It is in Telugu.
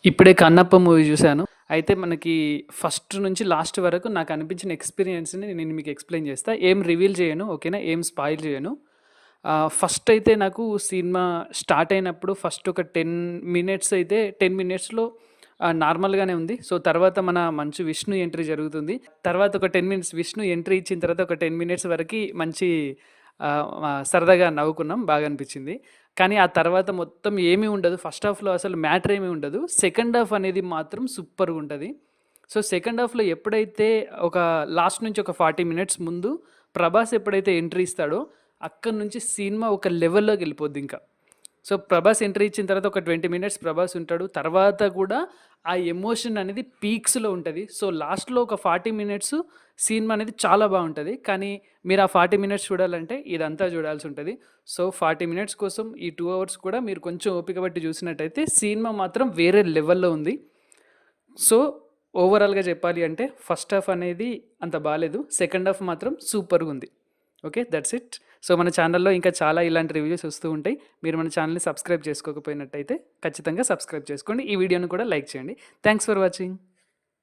ఇప్పుడే 'కన్నప్ప' మూవీ చూశాను. అయితే మనకి ఫస్ట్ నుంచి లాస్ట్ వరకు నాకు అనిపించిన ఎక్స్‌పీరియన్స్‌ని నేను మీకు ఎక్స్‌ప్లెయిన్ చేస్తా. ఏం రివీల్ చేయను. ఓకేనా? ఏం స్పాయిల్ చేయను. ఫస్ట్ అయితే నాకు సినిమా స్టార్ట్ అయినప్పుడు ఫస్ట్ ఒక 10 మినిట్స్ అయితే 10 మినిట్స్‌లో నార్మల్‌గానే ఉంది. సో, తర్వాత మన మంచు విష్ణు ఎంట్రీ జరుగుతుంది. తర్వాత ఒక 10 మినిట్స్ విష్ణు ఎంట్రీ ఇచ్చిన తర్వాత ఒక 10 మినిట్స్ వరకి మంచి సరదాగా నవ్వుకున్నాం. బాగా అనిపించింది. కానీ ఆ తర్వాత మొత్తం ఏమీ ఉండదు. ఫస్ట్ హాఫ్‌లో అసలు మ్యాటర్ ఏమీ ఉండదు. సెకండ్ హాఫ్ అనేది మాత్రం సూపర్‌గుంటది. సో, సెకండ్ హాఫ్‌లో ఎప్పుడైతే ఒక లాస్ట్ నుంచి ఒక 40 మినిట్స్ ముందు ప్రభాస్ ఎప్పుడైతే ఎంట్రీ ఇస్తాడో, అక్కడి నుంచి సినిమా ఒక లెవెల్‌లోకి వెళ్ళిపోద్ది ఇంకా. సో, ప్రభాస్ ఎంట్రీ ఇచ్చిన తర్వాత ఒక 20 మినిట్స్ ప్రభాస్ ఉంటాడు. తర్వాత కూడా ఆ ఎమోషన్ అనేది పీక్స్‌లో ఉంటది. సో, లాస్ట్‌లో ఒక 40 మినిట్స్ సినిమా అనేది చాలా బాగుంటది. కానీ మీరు ఆ 40 మినిట్స్ చూడాలంటే ఇదంతా చూడాల్సి ఉంటది. సో, 40 మినిట్స్ కోసం ఈ 2 అవర్స్ కూడా మీరు కొంచెం ఓపిక పట్టి చూసినట్టయితే సినిమా మాత్రం వేరే లెవెల్‌లో ఉంది. సో, ఓవరాల్‌గా చెప్పాలి అంటే ఫస్ట్ హాఫ్ అనేది అంత బాలేదు. సెకండ్ హాఫ్ మాత్రం సూపర్‌గుంది. ఓకే. That's it. సో, మన ఛానల్‌లో ఇంకా చాలా ఇలాంటి రివ్యూస్ వస్తూ ఉంటాయి. మీరు మన ఛానల్‌ని సబ్స్క్రైబ్ చేసుకోకపోయినట్టయితే ఖచ్చితంగా సబ్స్క్రైబ్ చేసుకోండి. ఈ వీడియోని కూడా లైక్ చేయండి. Thanks for watching.